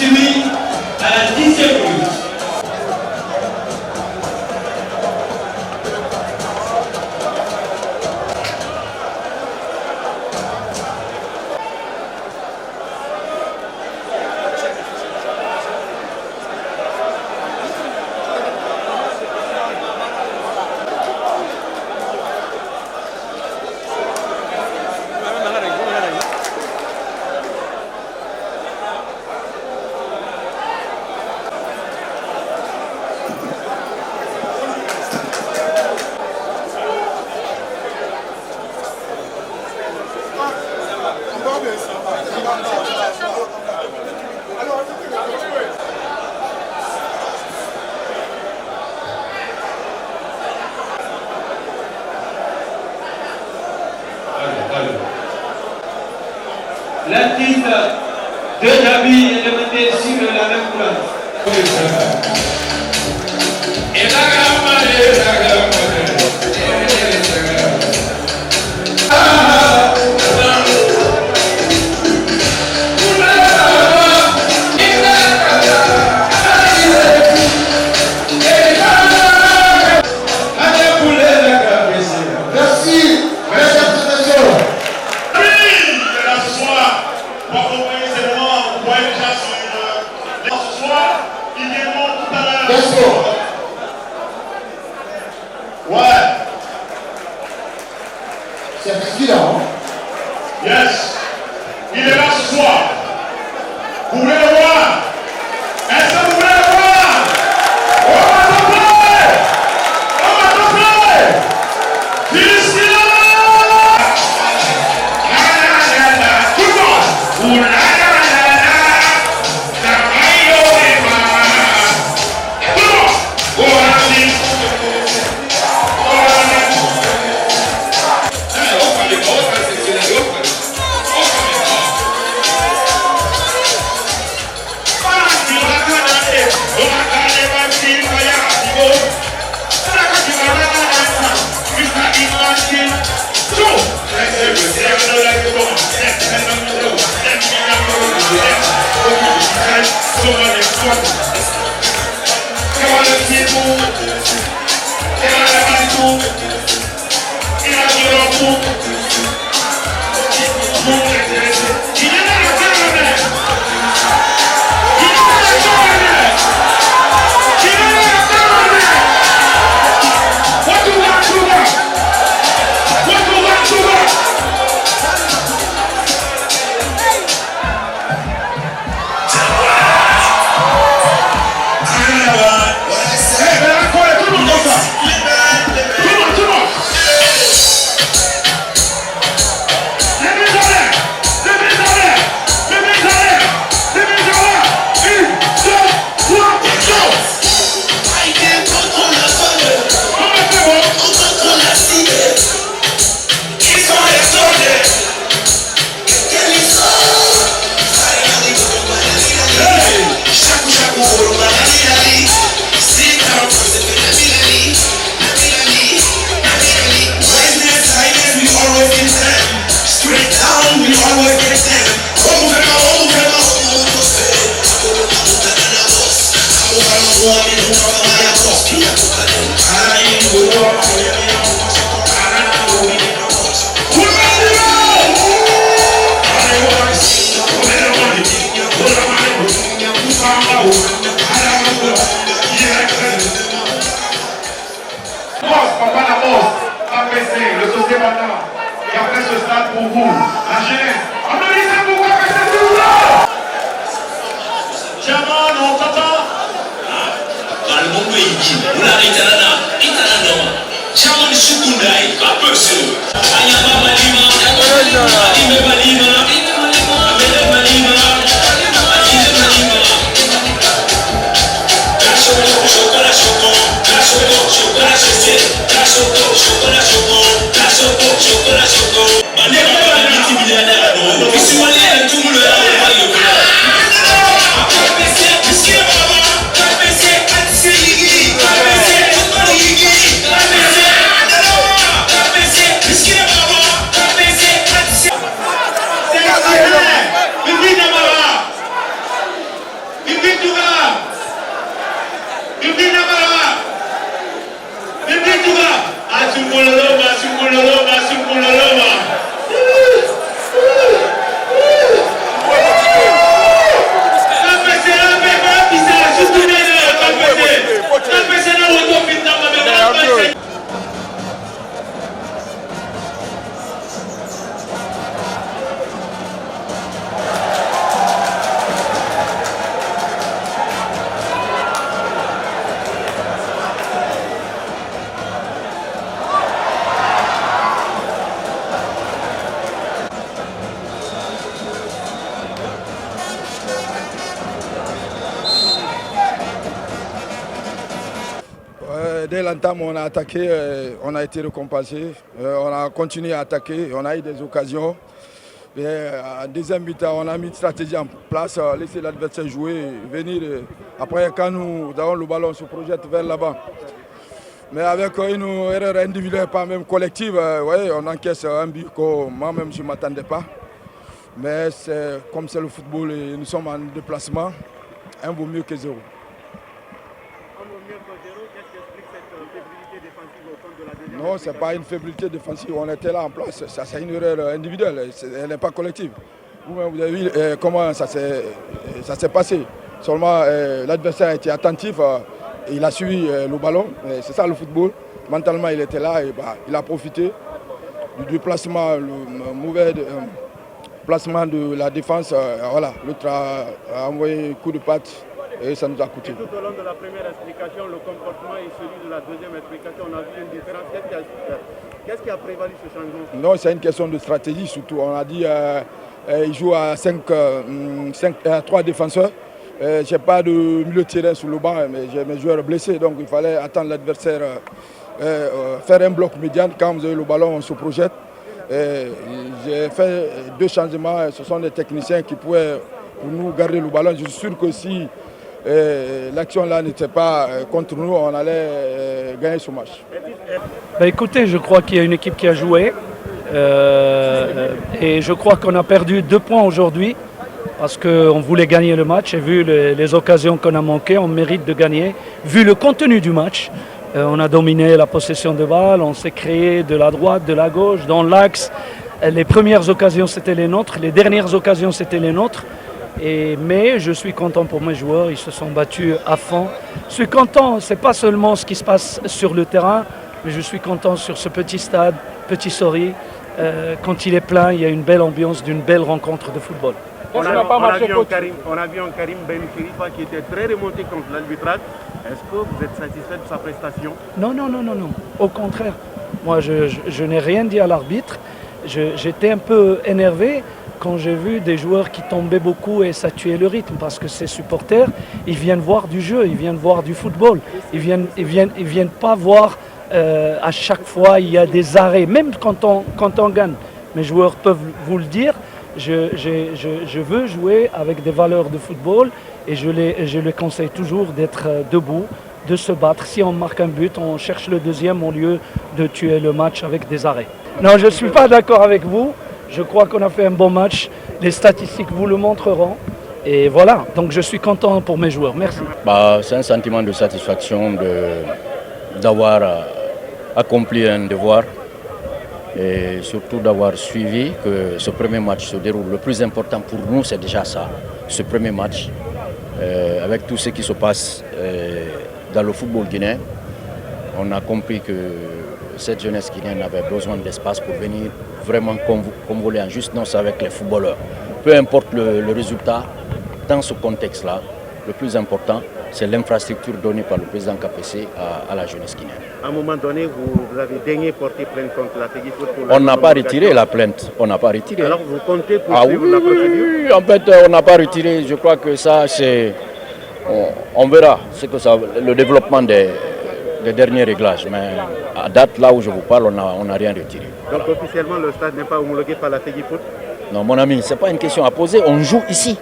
poursuivi à la 10e minute. L'artiste de Jabi est demandé sur la même place. C'est facile, hein? Yes. Il est là ce soir. Vous voulez le voir? Est-ce que vous voulez le voir? On va t'appeler! On va t'appeler! Christian! Tout le monde! dès l'entame, on a attaqué, on a été récompensé, on a continué à attaquer, on a eu des occasions. Et en deuxième mi-temps, on a mis une stratégie en place, laisser l'adversaire jouer, venir. Après, quand nous avons le ballon, on se projette vers l'avant. Mais avec une erreur individuelle, pas même collective, on encaisse un but que moi-même je ne m'attendais pas. Mais comme c'est le football et nous sommes en déplacement, un vaut mieux que zéro. Non, ce n'est pas une fébrilité défensive. On était là en place. Ça, c'est une erreur individuelle. Elle n'est pas collective. Vous-même, vous avez vu comment ça s'est passé. Seulement, l'adversaire a été attentif. Il a suivi le ballon. C'est ça le football. Mentalement, il était là. Et, il a profité du déplacement, le mauvais placement de la défense. Voilà, l'autre a envoyé un coup de patte. Et ça nous a coûté. Tout au long de la première explication, le comportement et celui de la deuxième explication, on a vu une différence. Qu'est-ce qui a prévalu ce changement? Non, c'est une question de stratégie surtout. On a dit qu'il joue à 3 défenseurs. Je n'ai pas de milieu de terrain sur le banc, mais j'ai mes joueurs blessés. Donc il fallait attendre l'adversaire, faire un bloc médian. Quand vous avez le ballon, on se projette. J'ai fait 2 changements. Ce sont des techniciens qui pouvaient pour nous garder le ballon. Je suis sûr que si l'action là n'était pas contre nous, on allait gagner ce match. Écoutez, je crois qu'il y a une équipe qui a joué et je crois qu'on a perdu 2 points aujourd'hui parce qu'on voulait gagner le match et vu les occasions qu'on a manquées, on mérite de gagner. Vu le contenu du match, on a dominé la possession de balle, on s'est créé de la droite, de la gauche, dans l'axe. Les premières occasions c'était les nôtres, les dernières occasions c'était les nôtres. Mais je suis content pour mes joueurs, ils se sont battus à fond. Je suis content, ce n'est pas seulement ce qui se passe sur le terrain, mais je suis content sur ce petit stade, Petit Sori. Quand il est plein, il y a une belle ambiance d'une belle rencontre de football. On a vu un Karim Ben Khalifa qui était très remonté contre l'arbitrage. Est-ce que vous êtes satisfait de sa prestation? Non. Au contraire. Moi, je n'ai rien dit à l'arbitre. J'étais un peu énervé quand j'ai vu des joueurs qui tombaient beaucoup et ça tuait le rythme parce que ces supporters, ils viennent voir du jeu, ils viennent voir du football. Ils viennent pas voir à chaque fois il y a des arrêts, même quand on gagne. Mes joueurs peuvent vous le dire, je veux jouer avec des valeurs de football et je les conseille toujours d'être debout, de se battre. Si on marque un but, on cherche le deuxième au lieu de tuer le match avec des arrêts. Non, je ne suis pas d'accord avec vous. Je crois qu'on a fait un bon match. Les statistiques vous le montreront. Et voilà, donc je suis content pour mes joueurs. Merci. C'est un sentiment de satisfaction d'avoir accompli un devoir et surtout d'avoir suivi que ce premier match se déroule. Le plus important pour nous, c'est déjà ça, ce premier match. Avec tout ce qui se passe dans le football guinéen, on a compris que cette jeunesse guinéenne avait besoin d'espace pour venir vraiment convoler en juste noce avec les footballeurs. Peu importe le résultat, dans ce contexte-là, le plus important, c'est l'infrastructure donnée par le président KPC à la jeunesse guinéenne. À un moment donné, vous avez daigné porter plainte contre la FEGIFOOT pour On n'a pas retiré la plainte. On n'a pas retiré. Alors vous comptez poursuivre la procédure? Oui, en fait, on n'a pas retiré. Je crois que ça, c'est... On verra le développement des derniers réglages. Mais à date, là où je vous parle, on n'a rien retiré. Donc officiellement, le stade n'est pas homologué par la FEGIFOOT? Non, mon ami, ce n'est pas une question à poser. On joue ici.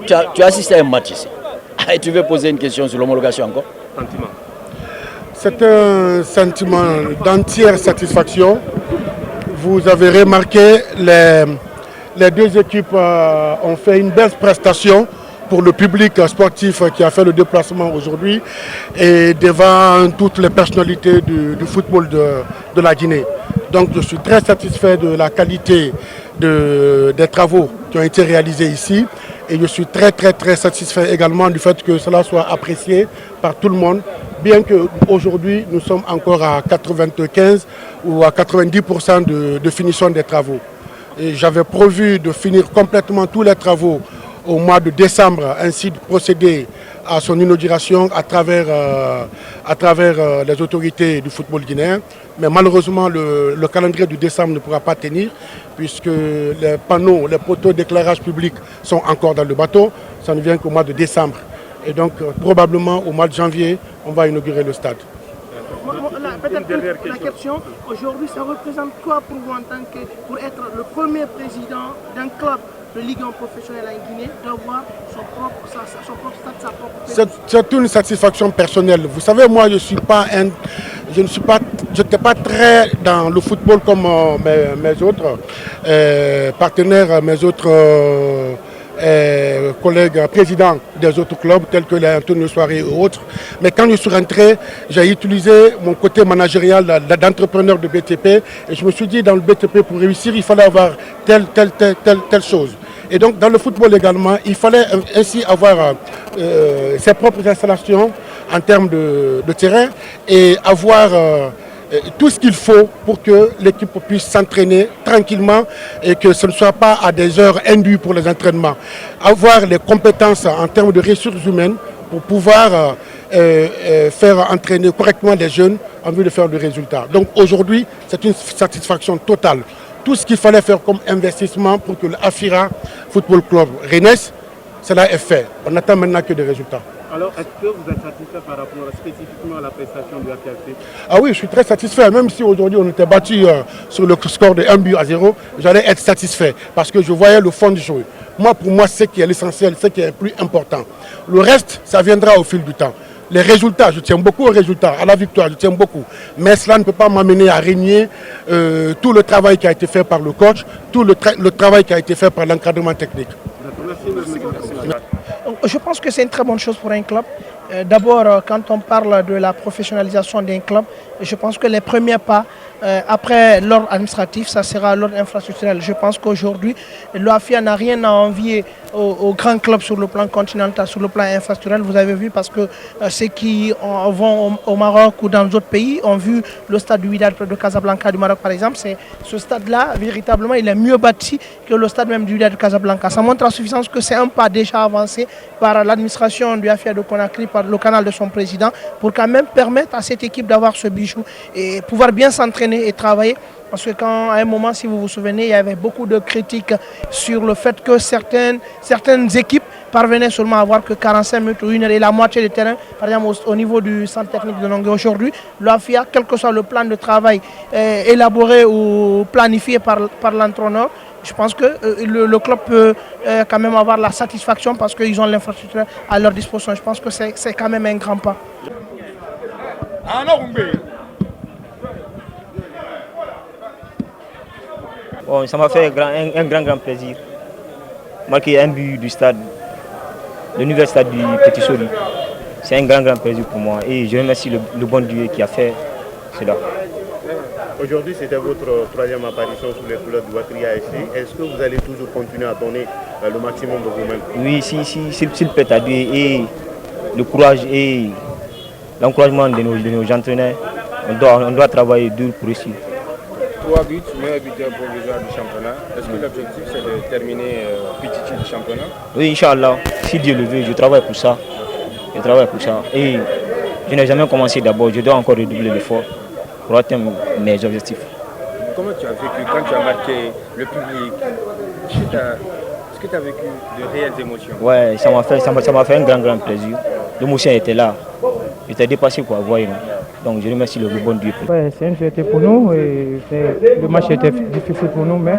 Tu as assisté à un match ici. Et tu veux poser une question sur l'homologation encore? Sentiment. C'est un sentiment d'entière satisfaction. Vous avez remarqué, les 2 équipes ont fait une belle prestation pour le public sportif qui a fait le déplacement aujourd'hui et devant toutes les personnalités du football de la Guinée. Donc je suis très satisfait de la qualité des travaux qui ont été réalisés ici et je suis très satisfait également du fait que cela soit apprécié par tout le monde, bien qu'aujourd'hui nous sommes encore à 95 ou à 90% de finition des travaux. Et j'avais prévu de finir complètement tous les travaux au mois de décembre, ainsi de procéder à son inauguration à travers les autorités du football guinéen. Mais malheureusement, le calendrier du décembre ne pourra pas tenir puisque les panneaux, les poteaux d'éclairage public sont encore dans le bateau. Ça ne vient qu'au mois de décembre. Et donc, probablement, au mois de janvier, on va inaugurer le stade. Peut-être la question, aujourd'hui, ça représente quoi pour vous pour être le premier président d'un club de Ligue 1 professionnelle en Guinée, d'avoir son propre stade, sa propre... C'est une satisfaction personnelle. Vous savez, moi, je n'étais pas très dans le football comme mes autres partenaires, mes autres collègues présidents des autres clubs, tels que les Antonio Soirée et autres. Mais quand je suis rentré, j'ai utilisé mon côté managérial d'entrepreneur de BTP et je me suis dit, dans le BTP, pour réussir, il fallait avoir telle chose. Et donc, dans le football également, il fallait ainsi avoir ses propres installations en termes de terrain et avoir tout ce qu'il faut pour que l'équipe puisse s'entraîner tranquillement et que ce ne soit pas à des heures indues pour les entraînements. Avoir les compétences en termes de ressources humaines pour pouvoir faire entraîner correctement les jeunes en vue de faire du résultat. Donc aujourd'hui, c'est une satisfaction totale. Tout ce qu'il fallait faire comme investissement pour que l'Afira Football Club renaisse, cela est fait. On n'attend maintenant que des résultats. Alors, est-ce que vous êtes satisfait par rapport spécifiquement à la prestation du APFC? Ah oui, je suis très satisfait. Même si aujourd'hui on était battu sur le score de 1-0, j'allais être satisfait parce que je voyais le fond du jeu. Moi, pour moi, c'est ce qui est l'essentiel, ce qui est le plus important. Le reste, ça viendra au fil du temps. Les résultats, je tiens beaucoup aux résultats, à la victoire, je tiens beaucoup. Mais cela ne peut pas m'amener à régner tout le travail qui a été fait par le coach, tout le travail qui a été fait par l'encadrement technique. Je pense que c'est une très bonne chose pour un club. D'abord, quand on parle de la professionnalisation d'un club, je pense que les premiers pas, après l'ordre administratif, ça sera l'ordre infrastructurel. Je pense qu'aujourd'hui, l'OAFIA n'a rien à envier aux grands clubs sur le plan continental, sur le plan infrastructurel. Vous avez vu, parce que ceux qui vont au Maroc ou dans d'autres pays ont vu le stade du Wydad de Casablanca du Maroc, par exemple. Ce stade-là, véritablement, il est mieux bâti que le stade même du Wydad de Casablanca. Ça montre en suffisance que c'est un pas déjà avancé par l'administration du AFIA de Conakry, par le canal de son président, pour quand même permettre à cette équipe d'avoir ce bijou et pouvoir bien s'entraîner et travailler. Parce que quand, à un moment, si vous vous souvenez, il y avait beaucoup de critiques sur le fait que certaines équipes parvenaient seulement à avoir que 45 minutes ou 1 heure et la moitié du terrain, par exemple au niveau du centre technique de Nongé. Aujourd'hui, l'OAFIA, quel que soit le plan de travail élaboré ou planifié par l'entraîneur, je pense que le club peut quand même avoir la satisfaction parce qu'ils ont l'infrastructure à leur disposition. Je pense que c'est quand même un grand pas. Bon, ça m'a fait un grand plaisir. Marquer un but du stade, le nouvel stade du Petit Soli. C'est un grand plaisir pour moi et je remercie le bon Dieu qui a fait cela. Aujourd'hui, c'était votre troisième apparition sous les couleurs du Watri ASC. Est-ce que vous allez toujours continuer à donner le maximum de vous-même? Oui, s'il plaît à Dieu et le courage et l'encouragement de nos entraîneurs, on doit travailler dur pour réussir. 3 buts, meilleur buteur provisoire du championnat. Est-ce que l'objectif c'est de terminer petit du championnat? Oui, Inch'Allah, si Dieu le veut, je travaille pour ça. Et je n'ai jamais commencé d'abord, je dois encore redoubler l'effort pour atteindre mes objectifs. Comment tu as vécu quand tu as marqué le public? Est-ce que tu as vécu de réelles émotions? Ouais, ça m'a fait un grand plaisir. L'émotion était là. J'étais dépassé pour avoir. Donc je remercie le bon Dieu. Ouais, c'est une fierté pour nous. Et le match était difficile pour nous, mais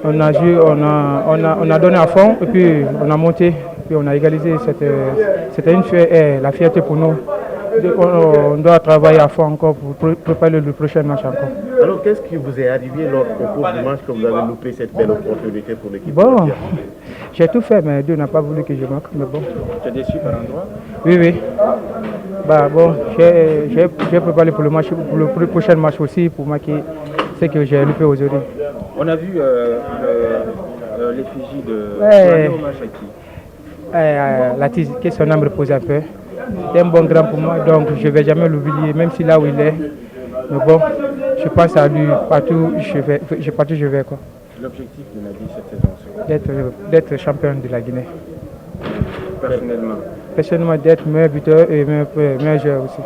on a joué, on a donné à fond et puis on a monté, puis on a égalisé. C'était la fierté pour nous. On doit travailler à fond encore pour préparer le prochain match encore. Alors qu'est-ce qui vous est arrivé au cours du match que vous avez loupé cette belle opportunité pour l'équipe? Bon, j'ai tout fait, mais Dieu n'a pas voulu que je marque. Mais bon. Tu es déçu par endroit? Oui. Bon, j'ai préparé pour le prochain match aussi pour marquer ce que j'ai loupé aujourd'hui. On a vu l'effigie de au match à qui? La Tizi, que son âme repose un peu. C'est un bon grand pour moi, donc je ne vais jamais l'oublier, même si là où il est. Mais bon, je pense à lui, partout je vais. Quoi. L'objectif de Nadi cette saison? D'être champion de la Guinée. Personnellement? Personnellement, d'être meilleur buteur et meilleur joueur aussi.